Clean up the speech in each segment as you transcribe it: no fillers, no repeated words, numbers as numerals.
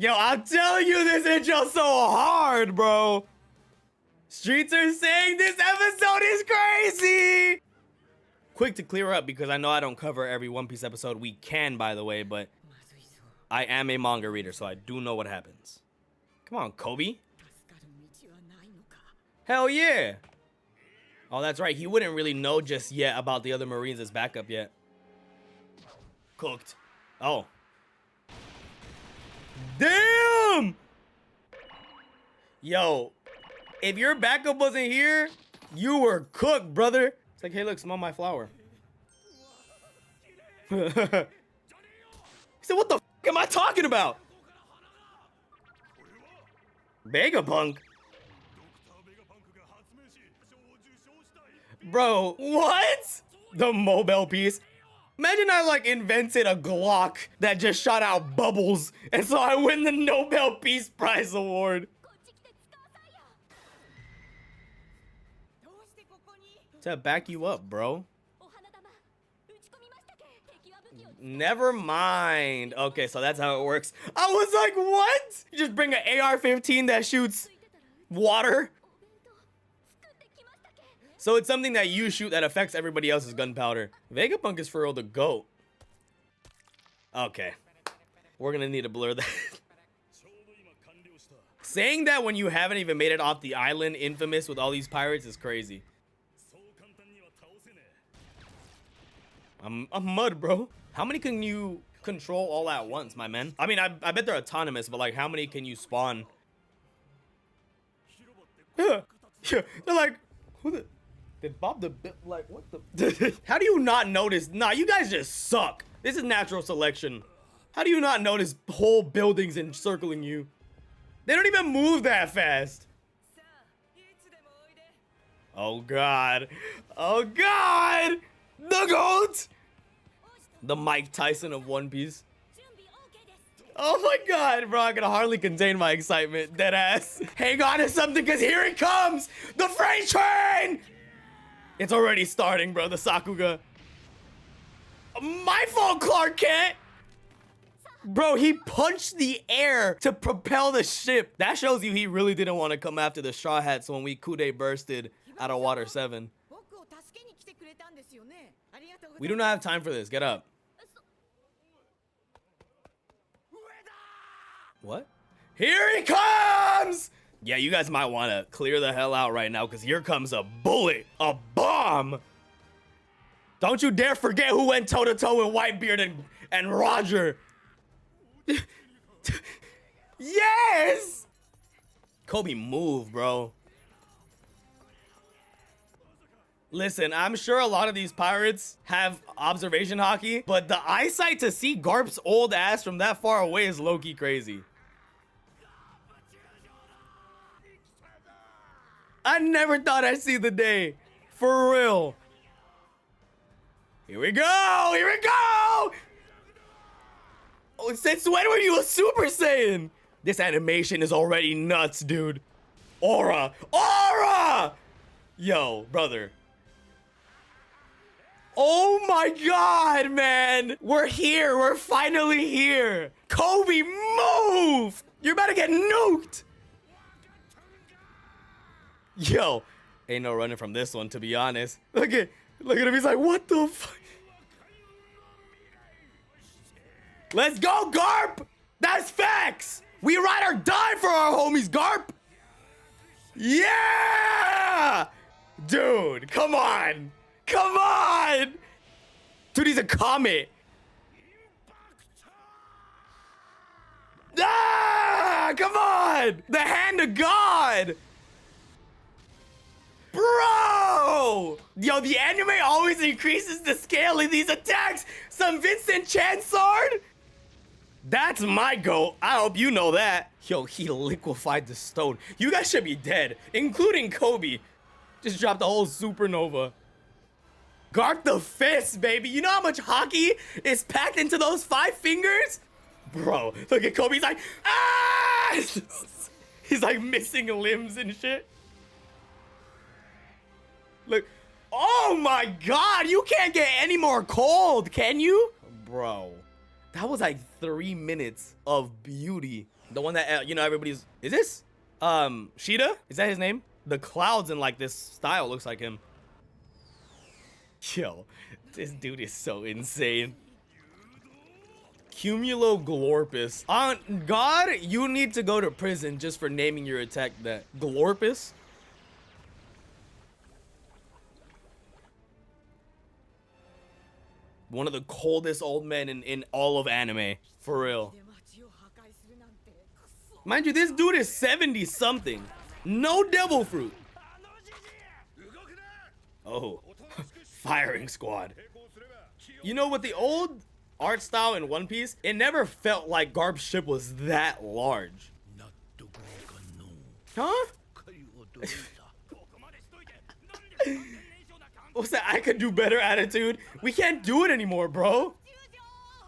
Yo, I'm telling you, this intro so hard, bro. Streets are saying this episode is crazy. Quick to clear up, because I know I don't cover every One Piece episode. We can, by the way, but I am a manga reader, so I do know what happens. Come on, Kobe. Hell yeah. Oh, that's right. He wouldn't really know just yet about the other Marines as backup yet. Cooked. Oh. Damn! Yo, if your backup wasn't here, you were cooked, brother. It's like, hey, look, smell my flower. He said, what the f am I talking about? Vegapunk? Bro, what? The mobile piece? Imagine I like invented a Glock that just shot out bubbles, and so I win the Nobel Peace Prize award. To back you up, bro. Never mind. Okay, so that's how it works. I was like, what? You just bring an AR-15 that shoots water? So it's something that you shoot that affects everybody else's gunpowder. Vegapunk is for real the GOAT. Okay. We're gonna need to blur that. Saying that when you haven't even made it off the island infamous with all these pirates is crazy. I'm mud, bro. How many can you control all at once, my man? I mean, I bet they're autonomous, but like, how many can you spawn? Yeah. They're like, who the... Did Bob the Bip, like, what the? How do you not notice? Nah, you guys just suck. This is natural selection. How do you not notice whole buildings encircling you? They don't even move that fast. Oh, God. Oh, God. The GOAT. The Mike Tyson of One Piece. Oh, my God, bro. I can hardly contain my excitement. Deadass. Hang on to something, because here it comes. The freight train. It's already starting, bro, the Sakuga. My fault, Clark Kent! Bro, he punched the air to propel the ship. That shows you he really didn't want to come after the Straw Hats when we Kude bursted out of Water 7. We do not have time for this. Get up. What? Here he comes! Yeah, you guys might want to clear the hell out right now, because here comes a bullet, a bomb. Don't you dare forget who went toe-to-toe with Whitebeard and Roger. Yes! Kobe, move, bro. Listen, I'm sure a lot of these pirates have observation hockey, but the eyesight to see Garp's old ass from that far away is low-key crazy. I never thought I'd see the day. For real. Here we go. Here we go. Oh, since when were you a Super Saiyan? This animation is already nuts, dude. Aura. Aura. Yo, brother. Oh my God, man. We're here. We're finally here. Kobe, move. You're about to get nuked. Yo, ain't no running from this one, to be honest. Look at him. He's like, what the fuck? Let's go, Garp! That's facts! We ride or die for our homies, Garp! Yeah! Dude, come on! Come on! Dude, he's a comet. Ah! Come on! The hand of God! Bro! Yo, the anime always increases the scale in these attacks. Some Vincent Chansard? That's my GOAT. I hope you know that. Yo, he liquefied the stone. You guys should be dead, including Kobe. Just dropped the whole supernova. Garp the fist, baby. You know how much hockey is packed into those 5 fingers? Bro, look at Kobe. He's like, ah! He's like missing limbs and shit. Look, oh my God, you can't get any more cold, can you? Bro, that was like 3 minutes of beauty. The one that, you know, everybody's... Is this? Sheeta? Is that his name? The clouds in, like, this style looks like him. Yo, this dude is so insane. Cumulogorpus. On God, you need to go to prison just for naming your attack that. Glorpus? One of the coldest old men in all of anime. For real. Mind you, this dude is 70 something. No devil fruit. Oh, firing squad. You know, with the old art style in One Piece, it never felt like Garp's ship was that large. Huh? What's that? I could do better attitude. We can't do it anymore, bro.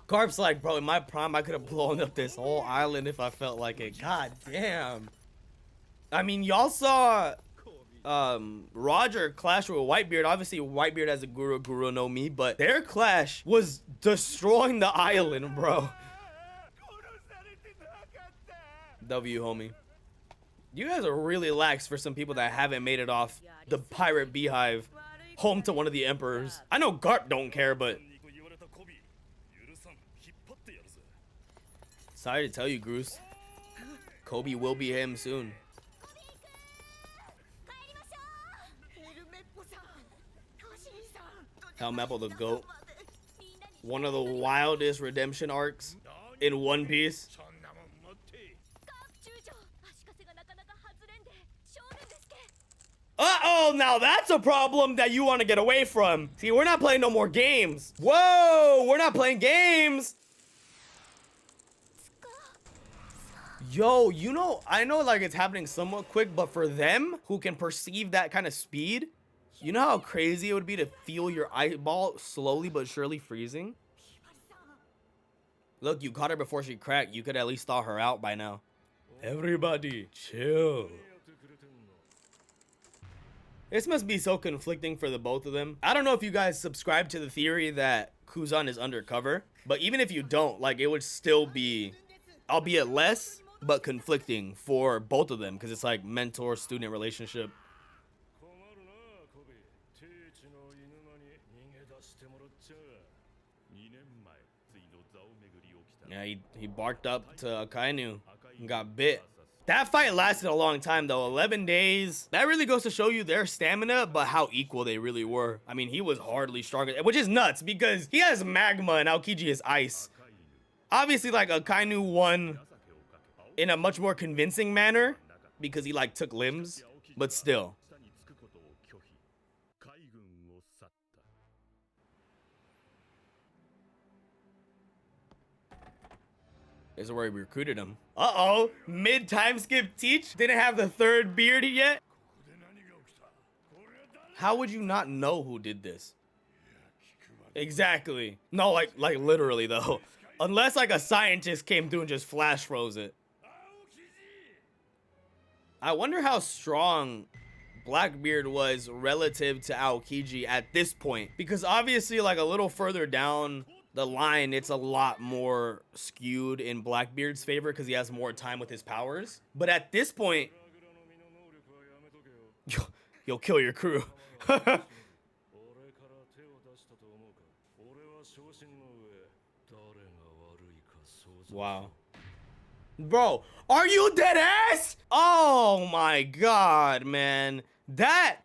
Garp's like, bro, in my prime, I could have blown up this whole island if I felt like it. God damn. I mean, y'all saw Roger clash with Whitebeard. Obviously, Whitebeard has a Guru no Mi, but their clash was destroying the island, bro. W, homie. You guys are really lax for some people that haven't made it off the pirate beehive home to one of the emperors. I know Garp don't care, but... Sorry to tell you, Groose. Kobe will be him soon. Helmeppo the GOAT. One of the wildest redemption arcs in One Piece. Uh-oh, now that's a problem that you want to get away from. See, we're not playing no more games. Whoa, we're not playing games. Yo, you know, I know like it's happening somewhat quick, but for them who can perceive that kind of speed, you know how crazy it would be to feel your eyeball slowly but surely freezing? Look, you caught her before she cracked. You could at least thaw her out by now. Everybody, chill. This must be so conflicting for the both of them. I don't know if you guys subscribe to the theory that Kuzan is undercover, but even if you don't, like, it would still be, albeit less, but conflicting for both of them, because it's like mentor-student relationship. Yeah, he barked up to Akainu and got bit. That fight lasted a long time, though. 11 days. That really goes to show you their stamina, but how equal they really were. I mean, he was hardly stronger, which is nuts because he has magma and Aokiji is ice. Obviously, like, Akainu won in a much more convincing manner because he, like, took limbs, but still. This is where he recruited him. Uh-oh, mid-time skip teach? Didn't have the third beard yet? How would you not know who did this? Exactly. No, like literally though. Unless like a scientist came through and just flash froze it. I wonder how strong Blackbeard was relative to Aokiji at this point. Because obviously like a little further down the line, it's a lot more skewed in Blackbeard's favor because he has more time with his powers. But at this point, you'll kill your crew. Wow. Bro, are you dead ass? Oh my God, man. That...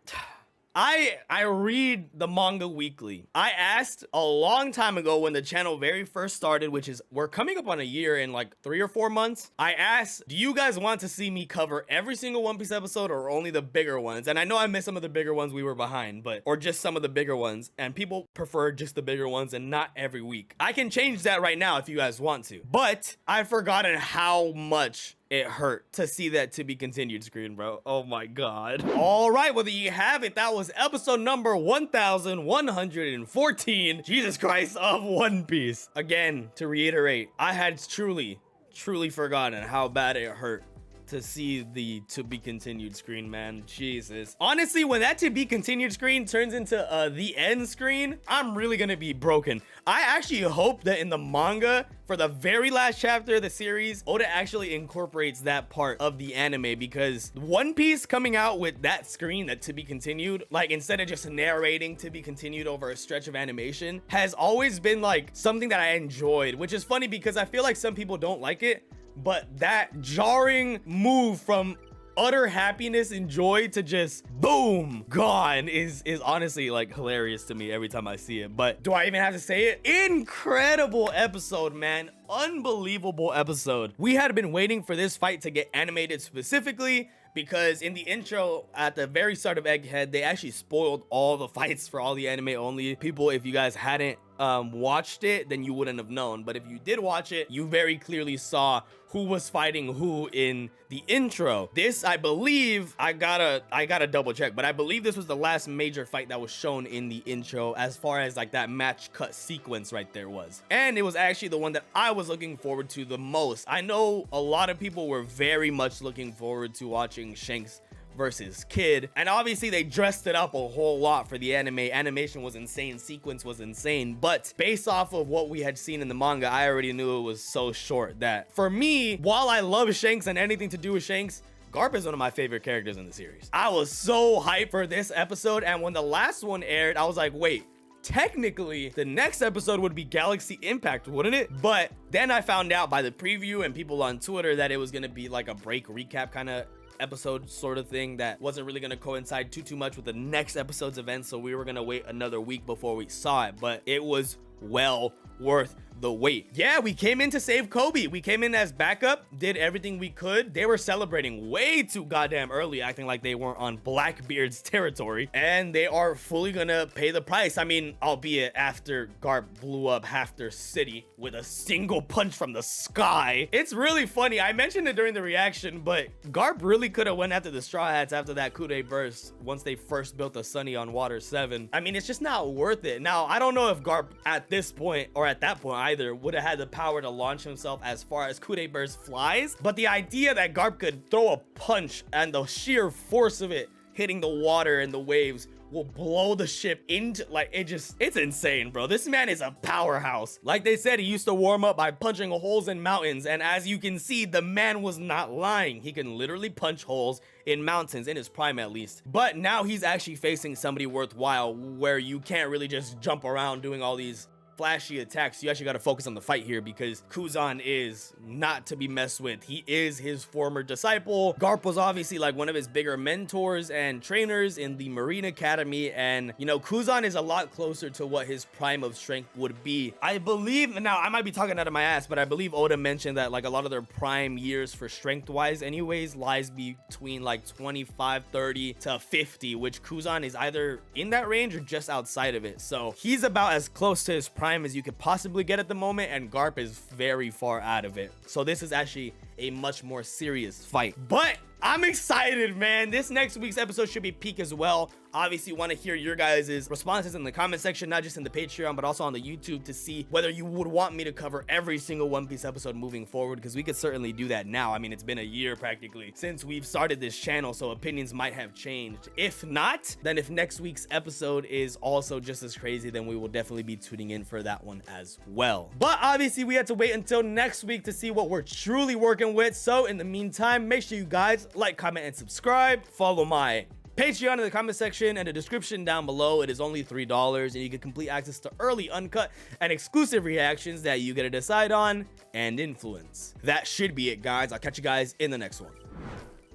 I read the manga weekly. I asked a long time ago when the channel very first started, which is, we're coming up on a year in like 3 or 4 months. I asked, do you guys want to see me cover every single One Piece episode or only the bigger ones? And I know I missed some of the bigger ones we were behind, but, or just some of the bigger ones. And people prefer just the bigger ones and not every week. I can change that right now if you guys want to, but I've forgotten how much it hurt to see that to be continued screen, bro. Oh my God. All right, well, there you have it. That was episode number 1114, Jesus Christ, of One Piece. Again, to reiterate, I had truly forgotten how bad it hurt to see the to be continued screen, man. Jesus. Honestly, when that to be continued screen turns into the end screen, I'm really gonna be broken. I actually hope that in the manga, for the very last chapter of the series, Oda actually incorporates that part of the anime, because One Piece coming out with that screen, that to be continued, like instead of just narrating to be continued over a stretch of animation, has always been like something that I enjoyed, which is funny because I feel like some people don't like it, but that jarring move from utter happiness and joy to just boom gone is honestly like hilarious to me every time I see it. But do I even have to say it? Incredible episode, man. Unbelievable episode. We had been waiting for this fight to get animated specifically because in the intro at the very start of Egghead, they actually spoiled all the fights for all the anime only people. If you guys hadn't watched it, then you wouldn't have known, but if you did watch it, you very clearly saw who was fighting who in the intro. This, I believe, I gotta double check, but I believe this was the last major fight that was shown in the intro as far as like that match cut sequence right there was, and it was actually the one that I was looking forward to the most. I know a lot of people were very much looking forward to watching Shanks versus Kid, and obviously they dressed it up a whole lot for the anime. Animation was insane, sequence was insane, but based off of what we had seen in the manga, I already knew it was so short that for me, while I love Shanks and anything to do with Shanks, Garp is one of my favorite characters in the series. I was so hyped for this episode, and when the last one aired, I was like, wait, technically the next episode would be Galaxy Impact, wouldn't it? But then I found out by the preview and people on Twitter that it was gonna be like a break recap kind of episode sort of thing that wasn't really going to coincide too much with the next episode's events, so we were going to wait another week before we saw it, but it was well worth the wait. Yeah, we came in to save Kobe. We came in as backup, did everything we could. They were celebrating way too goddamn early, acting like they weren't on Blackbeard's territory, and they are fully gonna pay the price. I mean, albeit after Garp blew up half their city with a single punch from the sky. It's really funny. I mentioned it during the reaction, but Garp really could have went after the Straw Hats after that Kude burst once they first built the Sunny on Water 7. I mean, it's just not worth it. Now, I don't know if Garp at this point or at that point either would have had the power to launch himself as far as Kude burst flies, but the idea that Garp could throw a punch and the sheer force of it hitting the water and the waves will blow the ship into, like, it's insane, bro. This man is a powerhouse. Like they said, he used to warm up by punching holes in mountains, and as you can see, the man was not lying. He can literally punch holes in mountains, in his prime at least. But now he's actually facing somebody worthwhile, where you can't really just jump around doing all these flashy attacks. You actually got to focus on the fight here, because Kuzan is not to be messed with. He is his former disciple. Garp was obviously like one of his bigger mentors and trainers in the Marine Academy, and you know, Kuzan is a lot closer to what his prime of strength would be. I believe, now I might be talking out of my ass, but I believe Oda mentioned that like a lot of their prime years for strength wise anyways lies between like 25, 30 to 50, which Kuzan is either in that range or just outside of it. So he's about as close to his prime as you could possibly get at the moment, and Garp is very far out of it. So this is actually a much more serious fight. But I'm excited, man. This next week's episode should be peak as well. Obviously, want to hear your guys' responses in the comment section, not just in the Patreon, but also on the YouTube, to see whether you would want me to cover every single One Piece episode moving forward, because we could certainly do that now. I mean, it's been a year practically since we've started this channel, so opinions might have changed. If not, then if next week's episode is also just as crazy, then we will definitely be tuning in for that one as well. But obviously, we had to wait until next week to see what we're truly working with. So in the meantime, make sure you guys like, comment, and subscribe. Follow my Patreon in the comment section and the description down below. It is only $3, and you get complete access to early, uncut, and exclusive reactions that you get to decide on and influence. That should be it, guys. I'll catch you guys in the next one.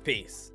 Peace.